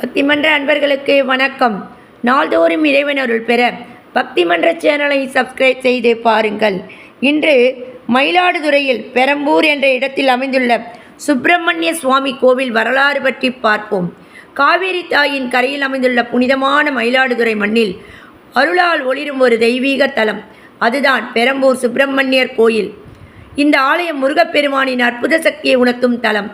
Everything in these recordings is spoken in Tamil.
பக்திமன்ற அன்பர்களுக்கு வணக்கம். நாள்தோறும் இறைவன் அருள் பெற பக்திமன்ற சேனலை சப்ஸ்கிரைப் செய்து பாருங்கள். இன்று மயிலாடுதுறையில் பெரம்பூர் என்ற இடத்தில் அமைந்துள்ள சுப்பிரமணிய சுவாமி கோவில் வரலாறு பற்றி பார்ப்போம். காவேரி தாயின் கரையில் அமைந்துள்ள புனிதமான மயிலாடுதுறை மண்ணில் அருளால் ஒளிரும் ஒரு தெய்வீக தலம், அதுதான் பெரம்பூர் சுப்பிரமணியர் கோயில். இந்த ஆலயம் முருகப்பெருமானின் அற்புத சக்தியை உணர்த்தும் தலம்.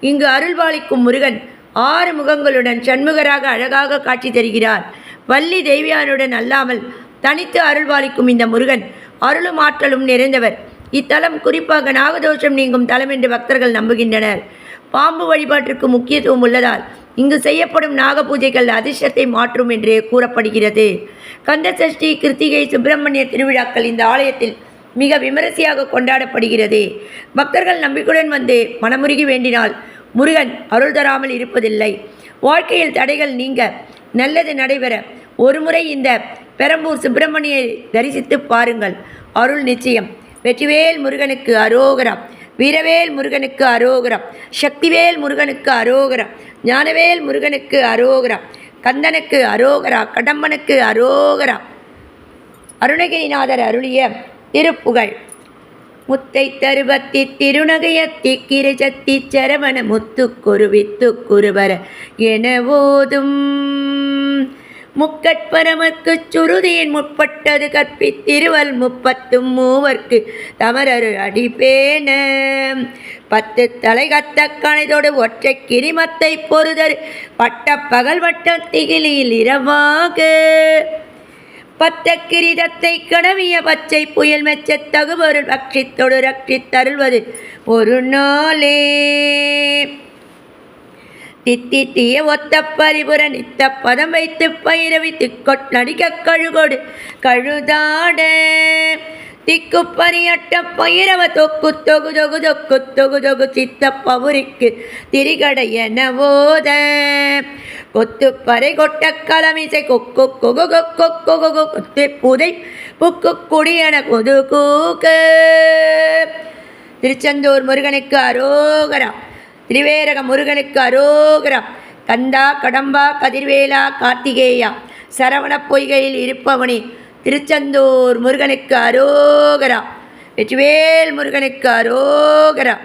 இங்கு அருள்பாலிக்கும் முருகன் 6 முகங்களுடன் சண்முகராக அழகாக காட்சி தருகிறார். வள்ளி தெய்வியானுடன் அல்லாமல் தனித்து அருள்பாலிக்கும் இந்த முருகன் அருளும் ஆற்றலும் நிறைந்தவர். இத்தலம் குறிப்பாக நாகதோஷம் நீங்கும் தலம் என்று பக்தர்கள் நம்புகின்றனர். பாம்பு வழிபாட்டிற்கு முக்கியத்துவம் உள்ளதால் இங்கு செய்யப்படும் நாக பூஜைகள் அதிர்ஷ்டத்தை மாற்றும் என்று கூறப்படுகிறது. கந்த சஷ்டி, கிருத்திகை, சுப்பிரமணிய திருவிழாக்கள் இந்த ஆலயத்தில் மிக விமரிசையாக கொண்டாடப்படுகிறது. பக்தர்கள் நம்பிக்கையுடன் வந்து மனமுருகி வேண்டினால் முருகன் அருள் தராமல் இருப்பதில்லை. வாழ்க்கையில் தடைகள் நீங்க, நல்லது நடைபெற ஒருமுறை இந்த பெரம்பூர் சுப்பிரமணியை தரிசித்து பாருங்கள். அருள் நிச்சயம். வெற்றிவேல் முருகனுக்கு அரோகரா, வீரவேல் முருகனுக்கு அரோகரா, சக்திவேல் முருகனுக்கு அரோகரா, ஞானவேல் முருகனுக்கு அரோகரா, கந்தனுக்கு அரோகரா, கடம்பனுக்கு அரோகரா. அருணகிரிநாதர் அருளிய திருப்புகழ். முத்தை தருவத்தி திருநகையத்தி கிரிஜத்தி சரவண முத்துக்குருவித்து குருவர என ஓதும் முக்கட்பரமக்கு சுருதியின் முற்பட்டது கற்பித்திருவல் 33 தமரரு அடிப்பேன 10 தலை கத்த கணைதோடு ஒற்றை கிரிமத்தை பொறுதரு பட்ட பகல் வட்ட திகிலியில் இரவாக பத்த கிரீடத்தை கடவிய பச்சை புயல் மெச்ச தகுபொருள் ரட்சித்தொடு ரட்சித்தருள்வது ஒரு நாளே. தித்தி தீய ஒத்த பரிபுர நித்த பதம் வைத்து பயிரவித்து கொட்நடிக்க கழுகொடு கழுதாட திக்கு பரியட்ட பயிரவ தொக்கு தொகு தொகு தொக்கு தொகு தொகு சித்த பவுரிக்கு திரிகடைய நவோத கொத்து பறை கொட்ட கலமிசை கொக்கு கொகு கொக்கு கொகு கொத்து புதை புக்கு குடியன கொது கூக்கு. திருச்செந்தூர் முருகனுக்கு அரோகரா, திரிவேரக முருகனுக்கு அரோகரா. கந்தா, கடம்பா, கதிர்வேலா, கார்த்திகேயா, சரவண பொய்கையில் இருப்பவனே திருச்செந்தூர் முருகனுக்கு அரோகரா, வெற்றிவேல் முருகனுக்கு அரோகரா.